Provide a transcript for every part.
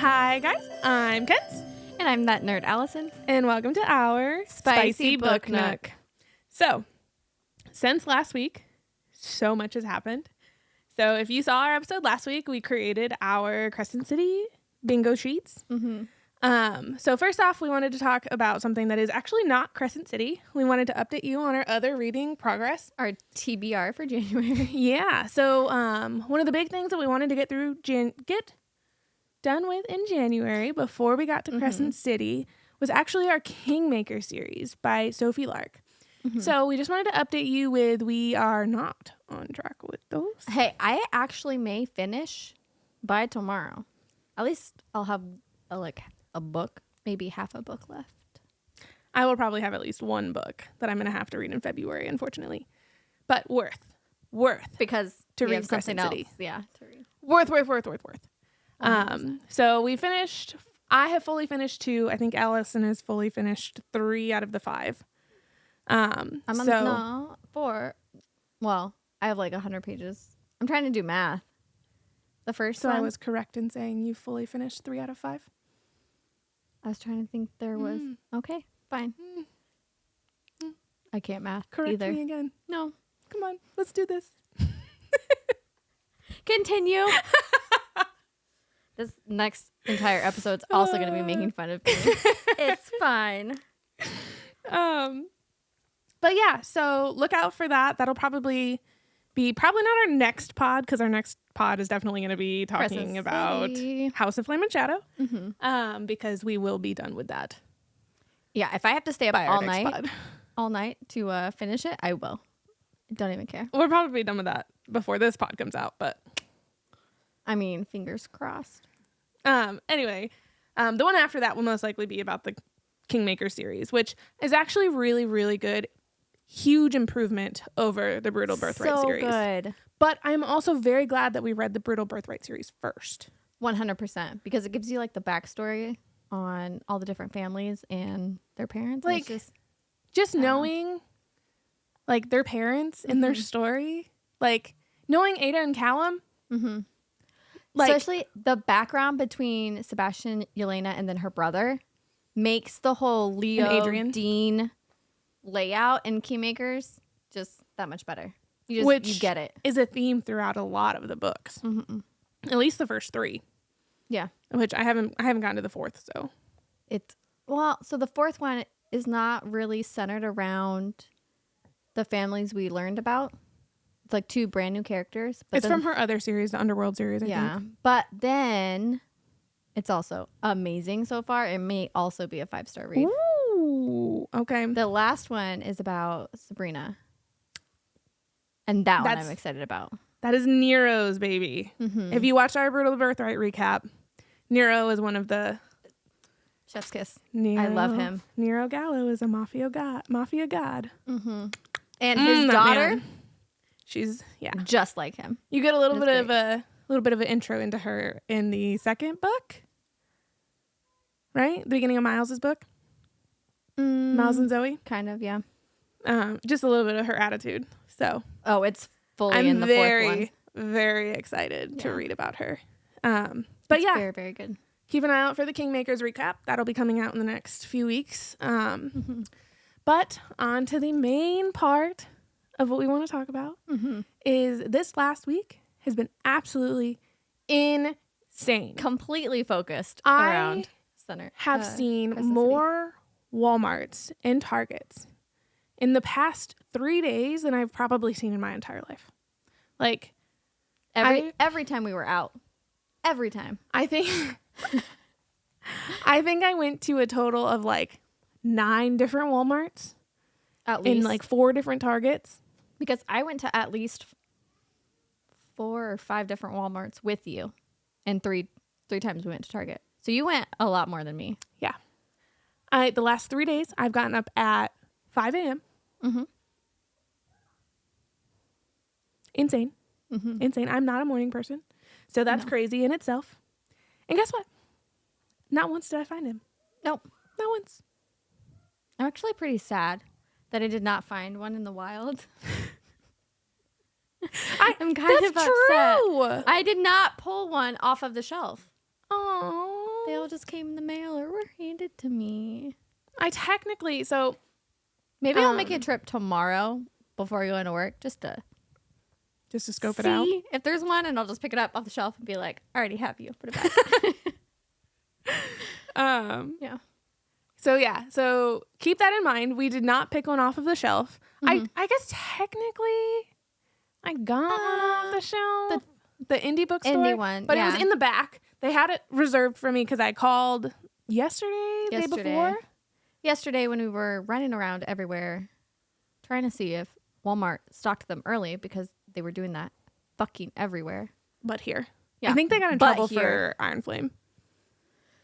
Hi guys, I'm Kenz. And I'm that nerd Allison. And welcome to our Spicy Book Nook. So, since last week, so much has happened. So if you saw our episode last week, we created our Crescent City bingo sheets. So first off, we wanted to talk about something that is actually not Crescent City. We wanted to update you on our other reading progress. Our TBR for January. Yeah. So one of the big things that we wanted to get through, get done with in January before we got to Crescent City was actually our Kingmaker series by Sophie Lark. So we just wanted to update you with we are not on track with those. Hey, I actually may finish by tomorrow. At least I'll have a book, maybe half a book left. I will probably have at least one book that I'm going to have to read in February, unfortunately. But worth. Because to we read have something Crescent else. City. Yeah, to read. Worth. So we finished, I have fully finished 2. I think Allison has fully finished 3 out of the 5. I'm on 4. Well, I have 100 pages. I'm trying to do math. The first one. I was correct in saying you fully finished 3 out of 5. I was trying to think there was. Okay, fine. I can't math Correct either. me again. No. Come on, let's do this. Continue. This next entire episode's also going to be making fun of me. It's fine. But yeah, so look out for that. That'll probably not our next pod, because our next pod is definitely going to be talking about House of Flame and Shadow, because we will be done with that. Yeah, if I have to stay up by our next pod. all night to finish it, I will. I don't even care. We'll probably be done with that before this pod comes out, but I mean, fingers crossed. Anyway, the one after that will most likely be about the Kingmaker series, which is actually really, really good. Huge improvement over the Brutal Birthright series. So good. But I'm also very glad that we read the Brutal Birthright series first. 100%. Because it gives you the backstory on all the different families and their parents. Just knowing their parents and their story. Knowing Ada and Callum. Especially the background between Sebastian, Yelena, and then her brother makes the whole Leo, Adrian. Dean layout in Kingmakers just that much better. You get it. Is a theme throughout a lot of the books. At least the first 3. Yeah. Which I haven't gotten to the 4th, so. So the 4th one is not really centered around the families we learned about. It's 2 brand new characters. But it's from her other series, the Underworld series, I think. But then it's also amazing so far. It may also be a 5-star read. Ooh, okay. The last one is about Sabrina. And one I'm excited about. That is Nero's baby. If you watched our Brutal Birthright recap, Nero is one of the... Chef's kiss. Nero, I love him. Nero Gallo is a mafia god. And his daughter... She's just like him. You get a little bit of an intro into her in the 2nd book, right? The beginning of Miles's book, Miles and Zoe, kind of, yeah. Just a little bit of her attitude. So, it's fully in the 4th one. Very excited to read about her. But it's very, very good. Keep an eye out for the Kingmakers recap. That'll be coming out in the next few weeks. But on to the main part of what we want to talk about is this last week has been absolutely insane. Completely focused around center. Have seen more Walmarts and Targets in the past 3 days than I've probably seen in my entire life. Every time we were out. Every time. I think I went to a total of 9 different Walmarts. At least. In 4 different Targets. Because I went to at least 4 or 5 different Walmarts with you. And 3 times we went to Target. So you went a lot more than me. Yeah. The last 3 days, I've gotten up at 5 a.m. Insane. Insane. I'm not a morning person. So that's crazy in itself. And guess what? Not once did I find him. Nope. Not once. I'm actually pretty sad that I did not find one in the wild. I'm kind of upset. I did not pull one off of the shelf. Oh. They all just came in the mail or were handed to me. Maybe I'll make a trip tomorrow before going to work just to scope it out. See if there's one, and I'll just pick it up off the shelf and be like, I already have you. Put it back. Yeah. So keep that in mind. We did not pick one off of the shelf. I guess technically I got one off the shelf. The indie bookstore. Indie one, but it was in the back. They had it reserved for me because I called yesterday, day before. Yesterday when we were running around everywhere trying to see if Walmart stocked them early because they were doing that fucking everywhere. But here. Yeah. I think they got in trouble for Iron Flame.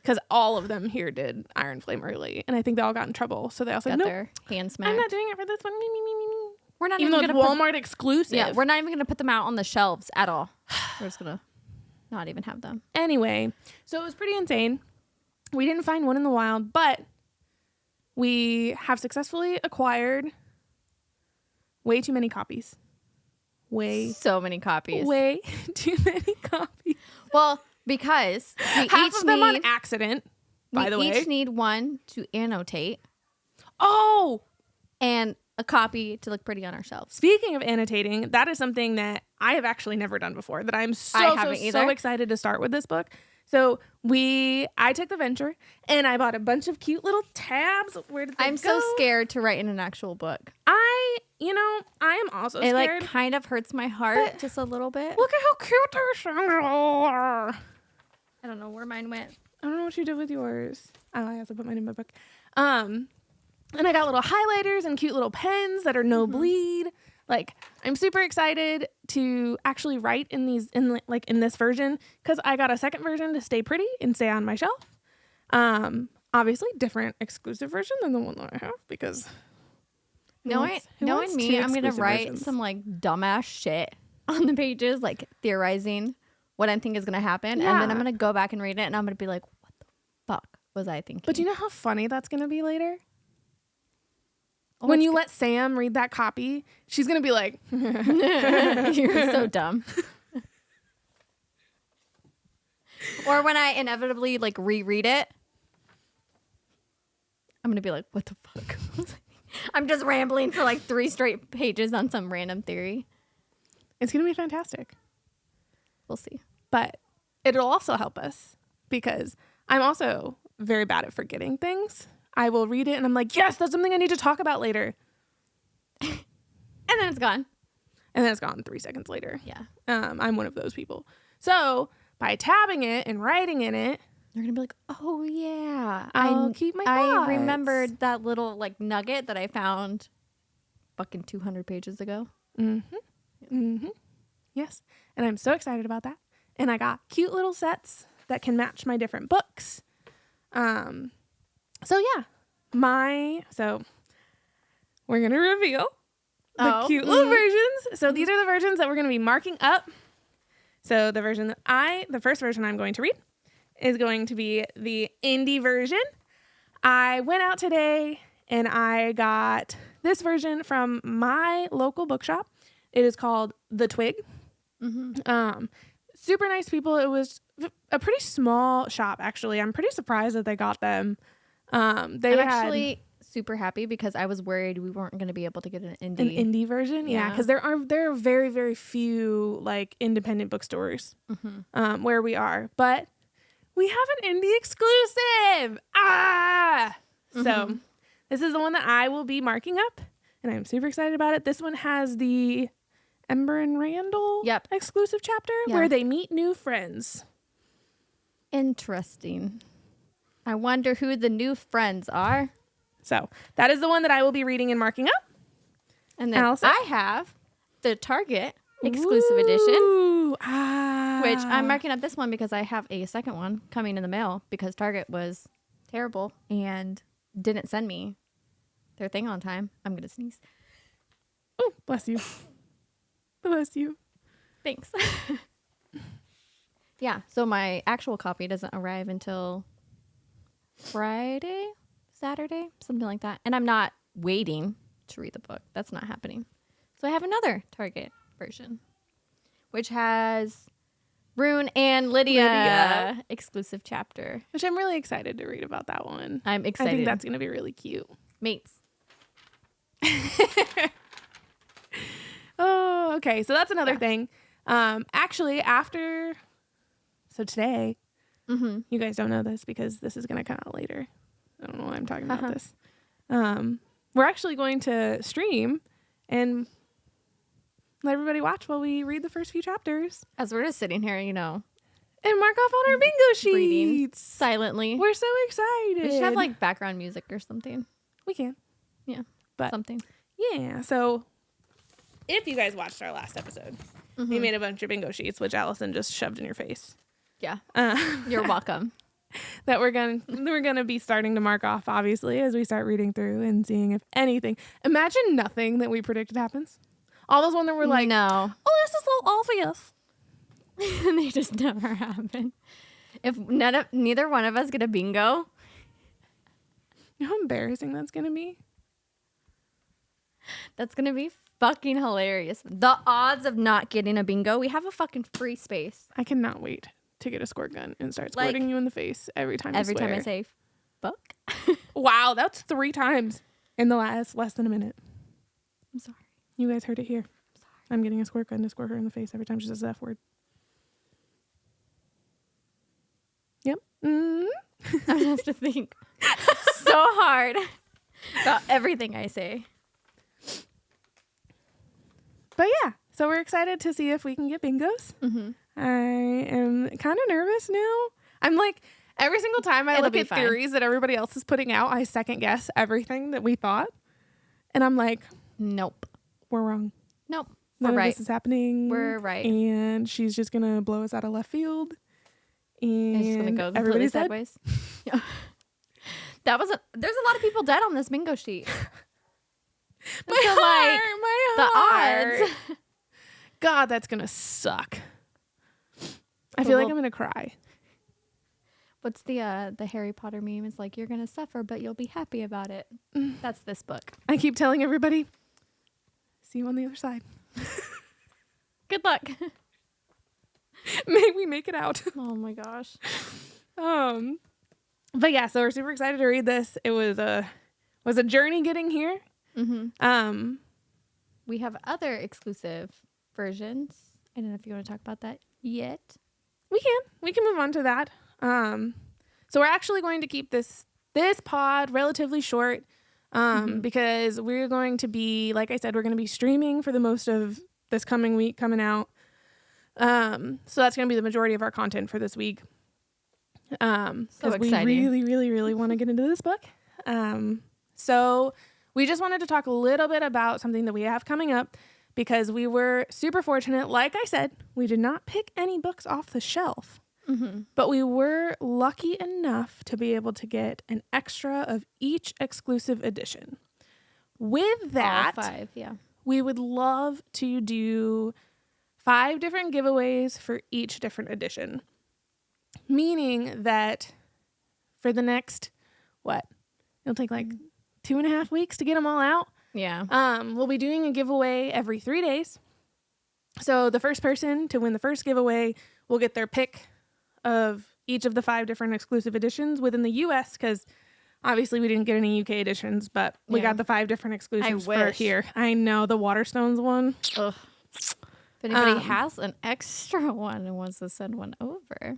Because all of them here did Iron Flame early. And I think they all got in trouble. So they all said, no, their hand smacked. I'm not doing it for this one. We're not even though it's Walmart exclusive. Yeah, we're not even going to put them out on the shelves at all. We're just going to not even have them. Anyway, so it was pretty insane. We didn't find one in the wild, but we have successfully acquired way too many copies. So many copies. Way too many copies. Well, because we half each of them on accident, by the way. We each need one to annotate. Oh! And a copy to look pretty on our shelves. Speaking of annotating, that is something that I have actually never done before, that I'm so excited to start with this book. So I took the venture and I bought a bunch of cute little tabs. Where did they go? I'm so scared to write in an actual book. I am also scared. It like kind of hurts my heart just a little bit. Look at how cute those things are. I don't know where mine went. I don't know what you did with yours. Oh, I also put mine in my book. And I got little highlighters and cute little pens that are no bleed. Like, I'm super excited to actually write in this version because I got a second version to stay pretty and stay on my shelf. Obviously, different exclusive version than the one that I have because knowing me, I'm gonna write some like dumbass shit on the pages, like theorizing what I think is gonna happen, and then I'm gonna go back and read it, and I'm gonna be like, "What the fuck was I thinking?" But do you know how funny that's gonna be later? When you let Sam read that copy, she's going to be like, you're so dumb. Or when I inevitably like reread it, I'm going to be like, what the fuck? I'm just rambling for like 3 straight pages on some random theory. It's going to be fantastic. We'll see. But it'll also help us because I'm also very bad at forgetting things. I will read it and I'm like, yes, that's something I need to talk about later. And then it's gone. And then it's gone 3 seconds later. Yeah. I'm one of those people. So by tabbing it and writing in it, you're going to be like, oh yeah. I'll keep my thoughts. I remembered that little like nugget that I found fucking 200 pages ago. Mm-hmm. Yeah. Mm-hmm. Yes. And I'm so excited about that. And I got cute little sets that can match my different books. So yeah, so we're going to reveal the cute little versions. So these are the versions that we're going to be marking up. So the first version I'm going to read is going to be the indie version. I went out today and I got this version from my local bookshop. It is called The Twig. Mm-hmm. Super nice people. It was a pretty small shop, actually. I'm pretty surprised that they got them. I'm actually super happy because I was worried we weren't going to be able to get an indie version. Yeah, because there are very, very few like independent bookstores where we are, but we have an indie exclusive. So this is the one that I will be marking up, and I'm super excited about it. This one has the Ember and Randall exclusive chapter where they meet new friends. Interesting. I wonder who the new friends are. So that is the one that I will be reading and marking up. And then Allison? I have the Target exclusive edition, which I'm marking up this one because I have a second one coming in the mail because Target was terrible and didn't send me their thing on time. I'm going to sneeze. Oh, bless you. Bless you. Thanks. Yeah, so my actual copy doesn't arrive until Friday, Saturday, something like that. And I'm not waiting to read the book. That's not happening. So I have another Target version, which has Rune and Lydia exclusive chapter. Which I'm really excited to read about that one. I'm excited. I think that's going to be really cute. Mates. Oh, okay. So that's another thing. Actually, so today, you guys don't know this because this is going to come out later. I don't know why I'm talking about this. We're actually going to stream and let everybody watch while we read the first few chapters. As we're just sitting here, and mark off on our bingo sheets. Reading silently. We're so excited. We should have like background music or something. We can. Yeah. But something. Yeah. So if you guys watched our last episode, we made a bunch of bingo sheets, which Allison just shoved in your face. Yeah. You're welcome. That we're gonna be starting to mark off, obviously, as we start reading through and seeing if anything. Imagine nothing that we predicted happens. All those ones that were like, no, oh, this is so obvious. And they just never happen. If neither one of us get a bingo, you know how embarrassing that's gonna be. That's gonna be fucking hilarious. The odds of not getting a bingo. We have a fucking free space. I cannot wait to get a squirt gun and start squirting you in the face every time you swear. Every time I say fuck. Wow, that's 3 times in the less than a minute. I'm sorry. You guys heard it here. I'm sorry. I'm getting a squirt gun to squirt her in the face every time she says the F word. Yep. I have to think so hard about everything I say. But yeah, so we're excited to see if we can get bingos. I am kind of nervous now. I'm like, every single time I look at theories that everybody else is putting out, I second guess everything that we thought. And I'm like, nope. We're wrong. Nope. None we're of right. this is happening. We're right. And she's just going to blow us out of left field. And it's just going to go completely sideways. Yeah. There's a lot of people dead on this bingo sheet. My heart. The odds. God, that's going to suck. I feel like I'm going to cry. What's the Harry Potter meme? It's like, you're going to suffer, but you'll be happy about it. That's this book. I keep telling everybody, see you on the other side. Good luck. May we make it out. Oh my gosh. But yeah, so we're super excited to read this. It was a journey getting here. We have other exclusive versions. I don't know if you want to talk about that yet. We can move on to that. So we're actually going to keep this pod relatively short, because we're going to be, like I said, we're going to be streaming for the most of this coming week coming out. So that's going to be the majority of our content for this week. So exciting. We really, really, really want to get into this book. So we just wanted to talk a little bit about something that we have coming up, because we were super fortunate. Like I said, we did not pick any books off the shelf, but we were lucky enough to be able to get an extra of each exclusive edition. With that, all 5, yeah. We would love to do 5 different giveaways for each different edition, meaning that for the next, it'll take like 2.5 weeks to get them all out. Yeah. We'll be doing a giveaway every 3 days. So the first person to win the first giveaway will get their pick of each of the 5 different exclusive editions within the U.S. because obviously we didn't get any UK editions, but we got the 5 different exclusives for here. I know, the Waterstones one. Ugh. If anybody has an extra one and wants to send one over,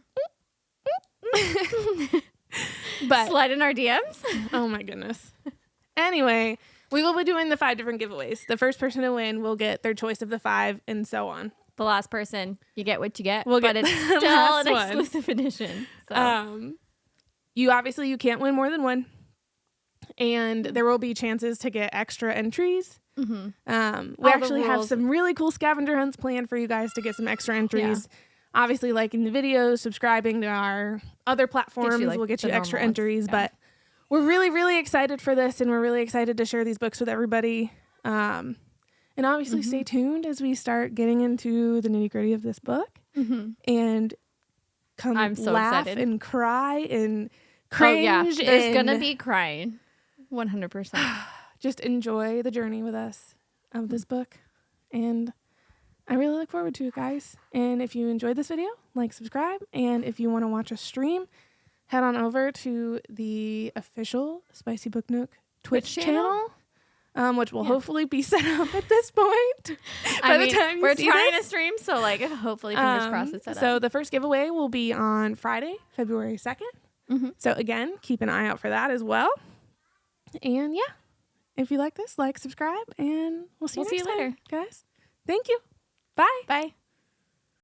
but slide in our DMs. Oh my goodness. Anyway, we will be doing the 5 different giveaways. The first person to win will get their choice of the 5 and so on. The last person, you get what you get, but it's still an exclusive edition. So. You can't win more than one. And there will be chances to get extra entries. We actually have some really cool scavenger hunts planned for you guys to get some extra entries. Yeah. Obviously, liking the videos, subscribing to our other platforms will get you extra entries. Yeah. But we're really, really excited for this, and we're really excited to share these books with everybody. And obviously stay tuned as we start getting into the nitty-gritty of this book. And I'm so laugh excited. And cry and cringe. Oh, yeah. There's going to be crying. 100%. Just enjoy the journey with us of this book. And I really look forward to it, guys. And if you enjoyed this video, like, subscribe. And if you want to watch us stream, head on over to the official Spicy Book Nook Twitch channel. Which will hopefully be set up at this point. We're trying to stream, so like hopefully fingers crossed it's set up. So the first giveaway will be on Friday, February 2nd. Mm-hmm. So again, keep an eye out for that as well. And yeah, if you like this, like, subscribe, and we'll see you next time, guys. Thank you. Bye. Bye.